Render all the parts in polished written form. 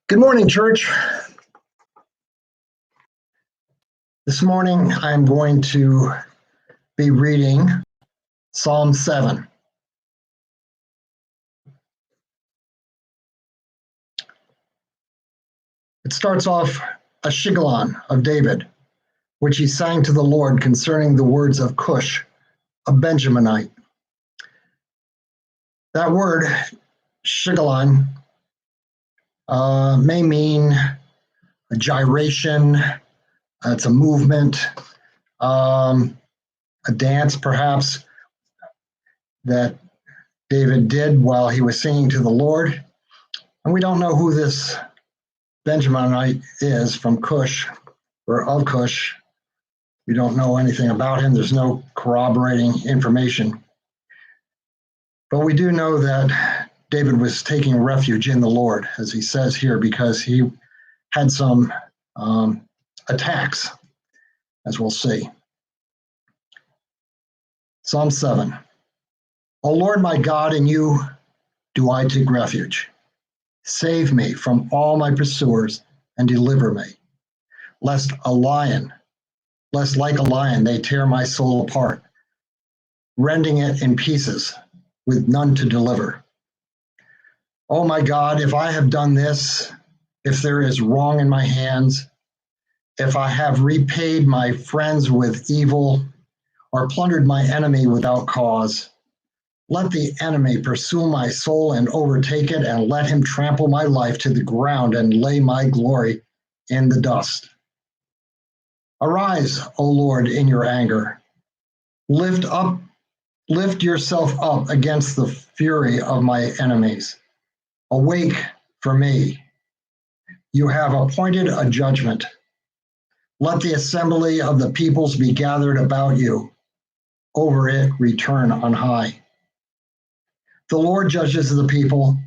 Good morning, church. This morning I'm going to be reading Psalm 7. It starts off a shigalon of David, which he sang to the Lord concerning the words of Cush, a Benjaminite. That word, shigalon, may mean a gyration, it's a movement, a dance perhaps that David did while he was singing to the Lord. And we don't know who this Benjaminite is from Cush or of Cush. We don't know anything about him. There's no corroborating information. But we do know that David was taking refuge in the Lord, as he says here, because he had some attacks, as we'll see. Psalm 7. O Lord my God, in you do I take refuge. Save me from all my pursuers and deliver me, lest like a lion, they tear my soul apart, rending it in pieces with none to deliver. Oh my God, if I have done this, if there is wrong in my hands, if I have repaid my friends with evil or plundered my enemy without cause, let the enemy pursue my soul and overtake it, and let him trample my life to the ground and lay my glory in the dust. Arise, O Lord, in your anger. Lift yourself up against the fury of my enemies. Awake for me. You have appointed a judgment. Let the assembly of the peoples be gathered about you. Over it return on high. The Lord judges the people.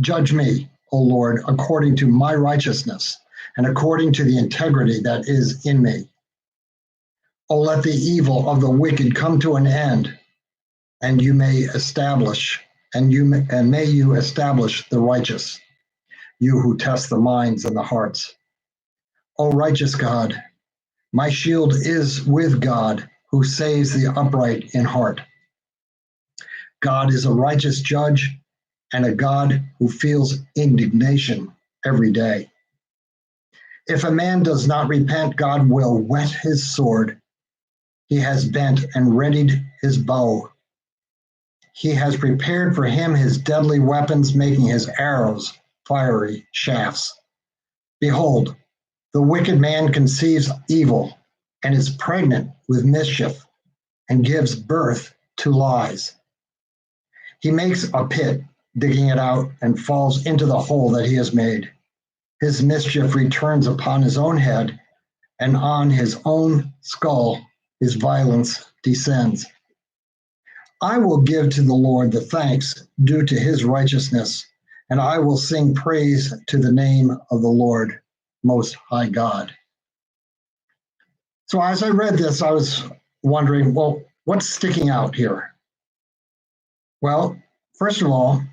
Judge me, O Lord, according to my righteousness and according to the integrity that is in me. O let the evil of the wicked come to an end, and may you establish the righteous, you who test the minds and the hearts. O righteous God, my shield is with God, who saves the upright in heart. God is a righteous judge and a God who feels indignation every day. If a man does not repent, God will whet his sword. He has bent and readied his bow. He has prepared for him his deadly weapons, making his arrows fiery shafts. Behold, the wicked man conceives evil and is pregnant with mischief and gives birth to lies. He makes a pit, digging it out, and falls into the hole that he has made. His mischief returns upon his own head, and on his own skull his violence descends. I will give to the Lord the thanks due to his righteousness, and I will sing praise to the name of the Lord, Most High God. So as I read this, I was wondering, well, what's sticking out here? Well, first of all,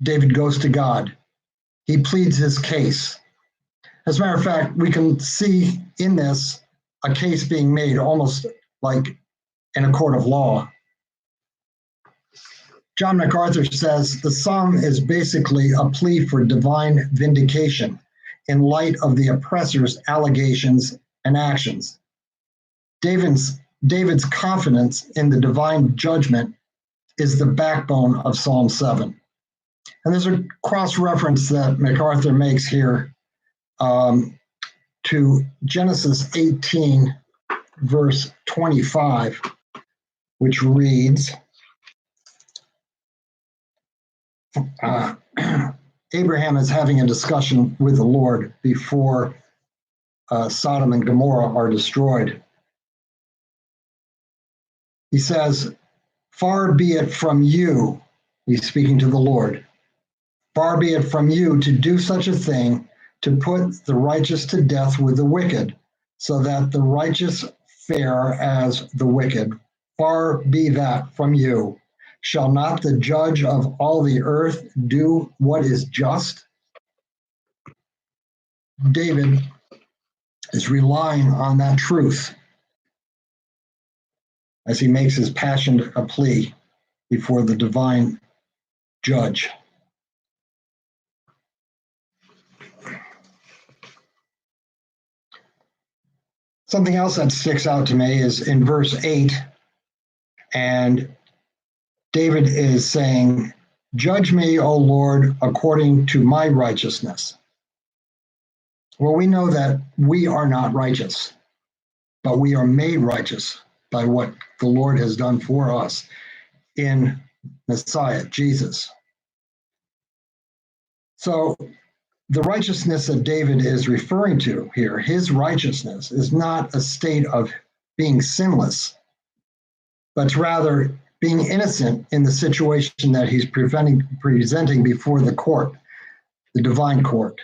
David goes to God. He pleads his case. As a matter of fact, we can see in this a case being made almost like in a court of law. John MacArthur says the psalm is basically a plea for divine vindication in light of the oppressor's allegations and actions. David's confidence in the divine judgment is the backbone of Psalm 7. And there's a cross-reference that MacArthur makes here to Genesis 18, verse 25, which reads, Abraham is having a discussion with the Lord before Sodom and Gomorrah are destroyed. He says, far be it from you, he's speaking to the Lord, far be it from you to do such a thing, to put the righteous to death with the wicked, so that the righteous fare as the wicked. Far be that from you. Shall not the judge of all the earth do what is just? David is relying on that truth as he makes his passionate plea before the divine judge. Something else that sticks out to me is in verse 8, and David is saying, "Judge me, O Lord, according to my righteousness." Well, we know that we are not righteous, but we are made righteous by what the Lord has done for us in Messiah, Jesus. So the righteousness that David is referring to here, his righteousness, is not a state of being sinless, but rather being innocent in the situation that he's presenting before the court, the divine court.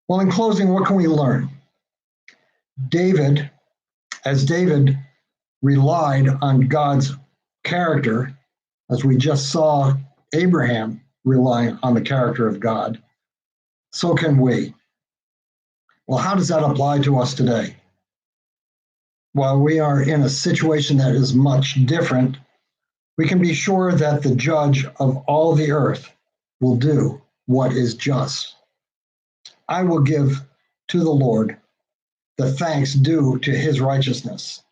Well, in closing, what can we learn? David relied on God's character, as we just saw Abraham relying on the character of God, so can we. Well, how does that apply to us today? While we are in a situation that is much different, we can be sure that the judge of all the earth will do what is just. I will give to the Lord the thanks due to his righteousness,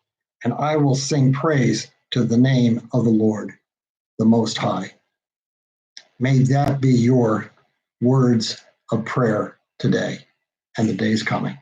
and I will sing praise to the name of the Lord, the Most High. May that be your words of prayer today and the days coming.